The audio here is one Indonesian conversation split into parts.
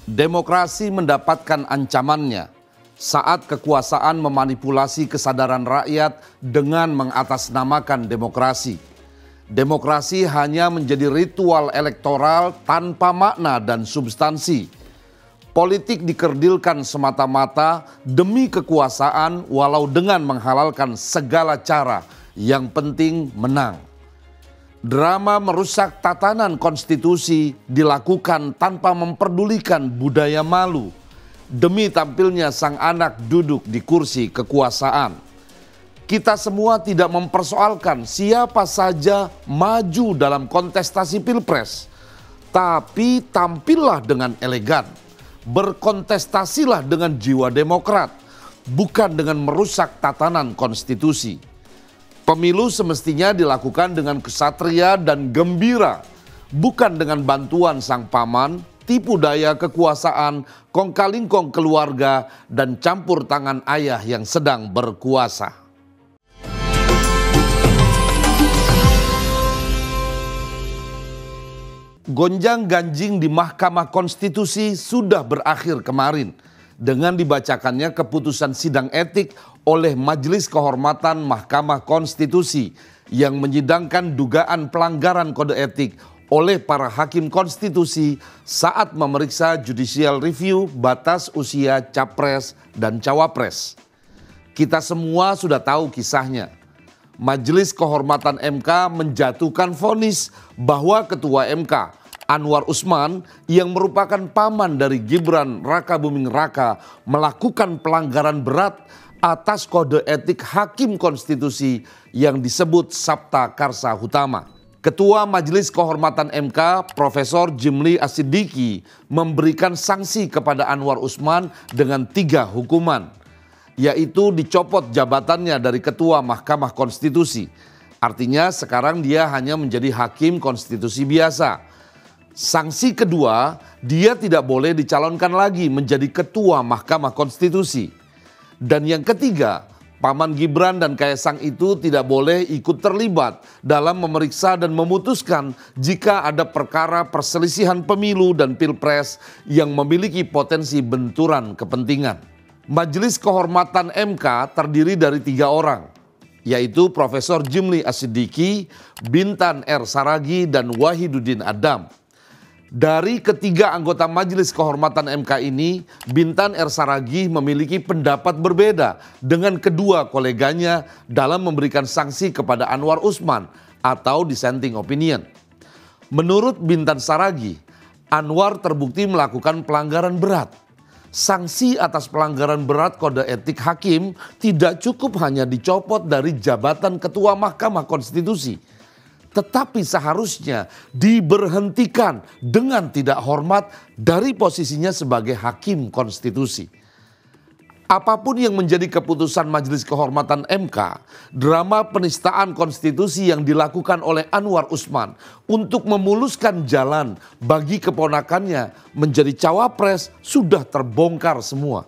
Demokrasi mendapatkan ancamannya saat kekuasaan memanipulasi kesadaran rakyat dengan mengatasnamakan demokrasi. Demokrasi hanya menjadi ritual elektoral tanpa makna dan substansi. Politik dikerdilkan semata-mata demi kekuasaan walau dengan menghalalkan segala cara, yang penting menang. Drama merusak tatanan konstitusi dilakukan tanpa memperdulikan budaya malu demi tampilnya sang anak duduk di kursi kekuasaan. Kita semua tidak mempersoalkan siapa saja maju dalam kontestasi pilpres, tapi tampillah dengan elegan, berkontestasilah dengan jiwa demokrat, bukan dengan merusak tatanan konstitusi. Pemilu semestinya dilakukan dengan kesatria dan gembira, bukan dengan bantuan sang paman, tipu daya kekuasaan, kong-kalingkong keluarga, dan campur tangan ayah yang sedang berkuasa. Gonjang-ganjing di Mahkamah Konstitusi sudah berakhir kemarin dengan dibacakannya keputusan sidang etik oleh Majelis Kehormatan Mahkamah Konstitusi yang menyidangkan dugaan pelanggaran kode etik oleh para hakim konstitusi saat memeriksa judicial review batas usia capres dan cawapres. Kita semua sudah tahu kisahnya. Majelis Kehormatan MK menjatuhkan vonis bahwa Ketua MK Anwar Usman yang merupakan paman dari Gibran Rakabuming Raka melakukan pelanggaran berat atas kode etik hakim konstitusi yang disebut Sabta Karsa Hutama. Ketua Majelis Kehormatan MK Profesor Jimli As-Siddiqi memberikan sanksi kepada Anwar Usman dengan 3 hukuman, yaitu dicopot jabatannya dari Ketua Mahkamah Konstitusi. Artinya sekarang dia hanya menjadi hakim konstitusi biasa. Sanksi kedua, dia tidak boleh dicalonkan lagi menjadi Ketua Mahkamah Konstitusi. Dan yang ketiga, paman Gibran dan Kaesang itu tidak boleh ikut terlibat dalam memeriksa dan memutuskan jika ada perkara perselisihan pemilu dan pilpres yang memiliki potensi benturan kepentingan. Majelis Kehormatan MK terdiri dari 3 orang, yaitu Profesor Jimli As-Siddiqi, Bintan R. Saragi, dan Wahiduddin Adam. Dari ketiga anggota Majelis Kehormatan MK ini, Bintan R. Saragi memiliki pendapat berbeda dengan kedua koleganya dalam memberikan sanksi kepada Anwar Usman atau dissenting opinion. Menurut Bintan Saragi, Anwar terbukti melakukan pelanggaran berat. Sanksi atas pelanggaran berat kode etik hakim tidak cukup hanya dicopot dari jabatan Ketua Mahkamah Konstitusi, tetapi seharusnya diberhentikan dengan tidak hormat dari posisinya sebagai hakim konstitusi. Apapun yang menjadi keputusan Majelis Kehormatan MK, drama penistaan konstitusi yang dilakukan oleh Anwar Usman untuk memuluskan jalan bagi keponakannya menjadi cawapres sudah terbongkar semua.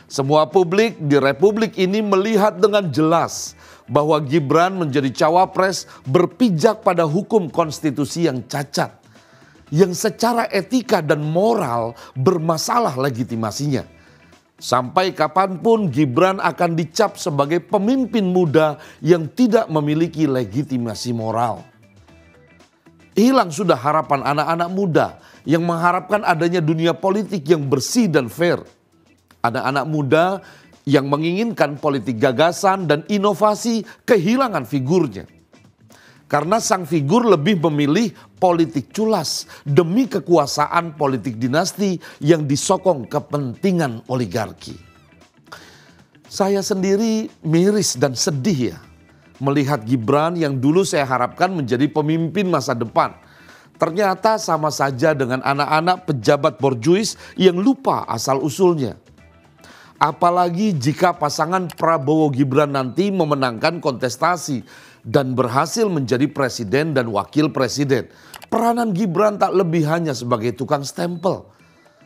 Semua publik di republik ini melihat dengan jelas bahwa Gibran menjadi cawapres berpijak pada hukum konstitusi yang cacat, yang secara etika dan moral bermasalah legitimasinya. Sampai kapanpun Gibran akan dicap sebagai pemimpin muda yang tidak memiliki legitimasi moral. Hilang sudah harapan anak-anak muda yang mengharapkan adanya dunia politik yang bersih dan fair. Anak-anak muda yang menginginkan politik gagasan dan inovasi kehilangan figurnya. Karena sang figur lebih memilih politik culas demi kekuasaan politik dinasti yang disokong kepentingan oligarki. Saya sendiri miris dan sedih ya melihat Gibran yang dulu saya harapkan menjadi pemimpin masa depan. Ternyata sama saja dengan anak-anak pejabat borjuis yang lupa asal-usulnya. Apalagi jika pasangan Prabowo Gibran nanti memenangkan kontestasi dan berhasil menjadi presiden dan wakil presiden. Peranan Gibran tak lebih hanya sebagai tukang stempel.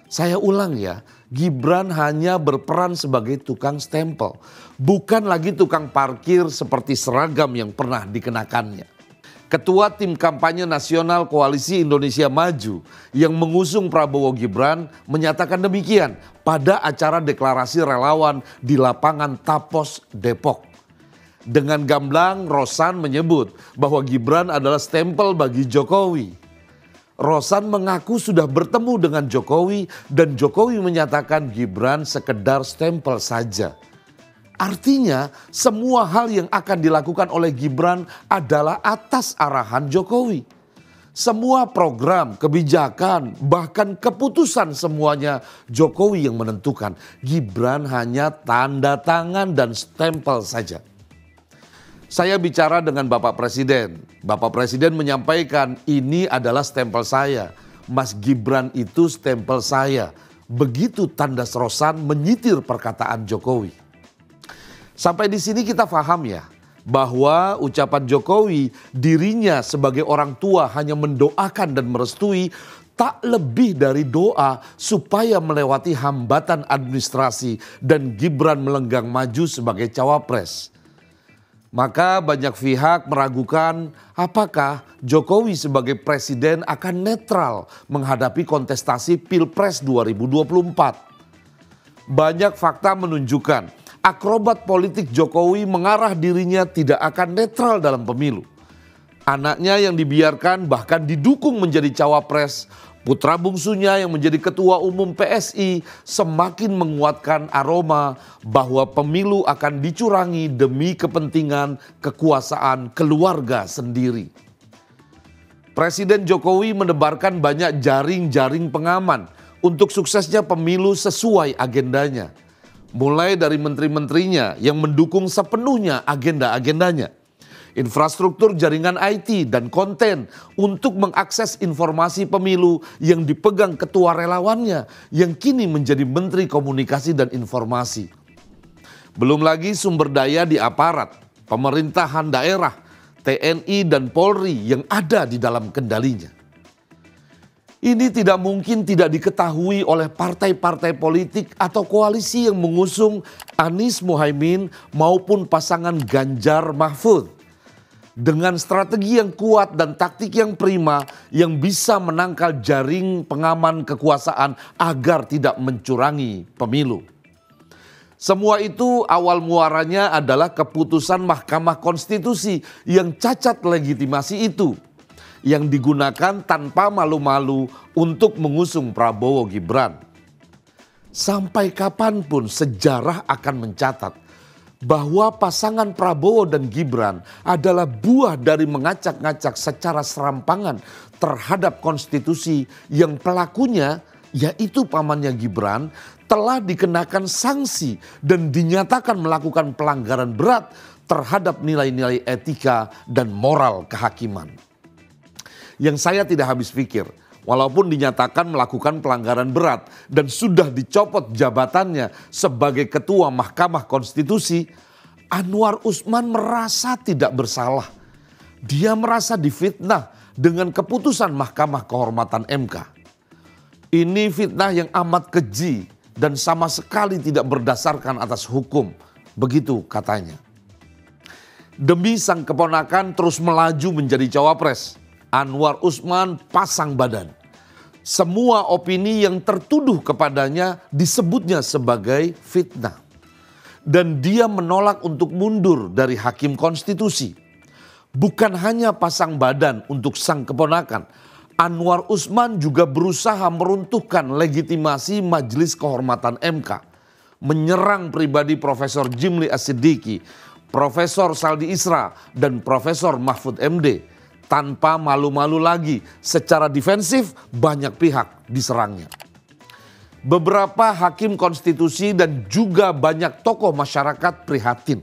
Saya ulang ya, Gibran hanya berperan sebagai tukang stempel. Bukan lagi tukang parkir seperti seragam yang pernah dikenakannya. Ketua Tim Kampanye Nasional Koalisi Indonesia Maju yang mengusung Prabowo Gibran menyatakan demikian pada acara deklarasi relawan di lapangan Tapos, Depok. Dengan gamblang, Rosan menyebut bahwa Gibran adalah stempel bagi Jokowi. Rosan mengaku sudah bertemu dengan Jokowi dan Jokowi menyatakan Gibran sekedar stempel saja. Artinya semua hal yang akan dilakukan oleh Gibran adalah atas arahan Jokowi. Semua program, kebijakan, bahkan keputusan semuanya Jokowi yang menentukan. Gibran hanya tanda tangan dan stempel saja. Saya bicara dengan Bapak Presiden. Bapak Presiden menyampaikan ini adalah stempel saya. Mas Gibran itu stempel saya. Begitu tandas Rosan menyitir perkataan Jokowi. Sampai di sini kita paham ya, bahwa ucapan Jokowi dirinya sebagai orang tua hanya mendoakan dan merestui tak lebih dari doa supaya melewati hambatan administrasi dan Gibran melenggang maju sebagai cawapres. Maka banyak pihak meragukan apakah Jokowi sebagai presiden akan netral menghadapi kontestasi Pilpres 2024. Banyak fakta menunjukkan akrobat politik Jokowi mengarah dirinya tidak akan netral dalam pemilu. Anaknya yang dibiarkan bahkan didukung menjadi cawapres, putra bungsunya yang menjadi ketua umum PSI semakin menguatkan aroma bahwa pemilu akan dicurangi demi kepentingan kekuasaan keluarga sendiri. Presiden Jokowi menebarkan banyak jaring-jaring pengaman untuk suksesnya pemilu sesuai agendanya. Mulai dari menteri-menterinya yang mendukung sepenuhnya agenda-agendanya. Infrastruktur jaringan IT dan konten untuk mengakses informasi pemilu yang dipegang ketua relawannya yang kini menjadi Menteri Komunikasi dan Informasi. Belum lagi sumber daya di aparat, pemerintahan daerah, TNI dan Polri yang ada di dalam kendalinya. Ini tidak mungkin tidak diketahui oleh partai-partai politik atau koalisi yang mengusung Anies Muhaimin maupun pasangan Ganjar Mahfud. Dengan strategi yang kuat dan taktik yang prima yang bisa menangkal jaring pengaman kekuasaan agar tidak mencurangi pemilu. Semua itu awal muaranya adalah keputusan Mahkamah Konstitusi yang cacat legitimasi itu, yang digunakan tanpa malu-malu untuk mengusung Prabowo Gibran. Sampai kapanpun sejarah akan mencatat bahwa pasangan Prabowo dan Gibran adalah buah dari mengacak-ngacak secara serampangan terhadap konstitusi yang pelakunya yaitu pamannya Gibran telah dikenakan sanksi dan dinyatakan melakukan pelanggaran berat terhadap nilai-nilai etika dan moral kehakiman. Yang saya tidak habis pikir, walaupun dinyatakan melakukan pelanggaran berat dan sudah dicopot jabatannya sebagai ketua Mahkamah Konstitusi, Anwar Usman merasa tidak bersalah. Dia merasa difitnah dengan keputusan Mahkamah Kehormatan MK. Ini fitnah yang amat keji dan sama sekali tidak berdasarkan atas hukum, begitu katanya. Demi sang keponakan terus melaju menjadi cawapres, Anwar Usman pasang badan. Semua opini yang tertuduh kepadanya disebutnya sebagai fitnah. Dan dia menolak untuk mundur dari hakim konstitusi. Bukan hanya pasang badan untuk sang keponakan, Anwar Usman juga berusaha meruntuhkan legitimasi Majelis Kehormatan MK. Menyerang pribadi Profesor Jimli As-Siddiqi, Profesor Saldi Isra, dan Profesor Mahfud MD. Tanpa malu-malu lagi, secara defensif banyak pihak diserangnya. Beberapa hakim konstitusi dan juga banyak tokoh masyarakat prihatin.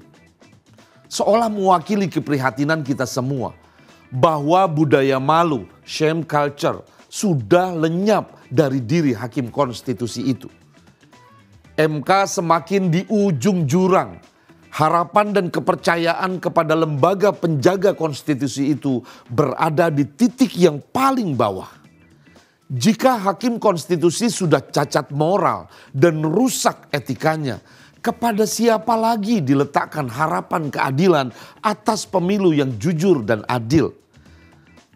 Seolah mewakili keprihatinan kita semua. Bahwa budaya malu, shame culture, sudah lenyap dari diri hakim konstitusi itu. MK semakin di ujung jurang. Harapan dan kepercayaan kepada lembaga penjaga konstitusi itu berada di titik yang paling bawah. Jika hakim konstitusi sudah cacat moral dan rusak etikanya, kepada siapa lagi diletakkan harapan keadilan atas pemilu yang jujur dan adil?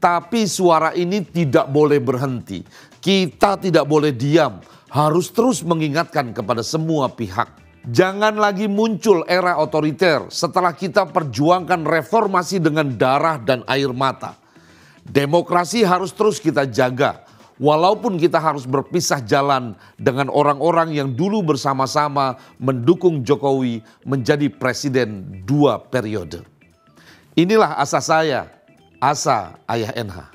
Tapi suara ini tidak boleh berhenti. Kita tidak boleh diam, harus terus mengingatkan kepada semua pihak. Jangan lagi muncul era otoriter setelah kita perjuangkan reformasi dengan darah dan air mata. Demokrasi harus terus kita jaga, walaupun kita harus berpisah jalan dengan orang-orang yang dulu bersama-sama mendukung Jokowi menjadi presiden 2 periode. Inilah asa saya, asa Ayah NH.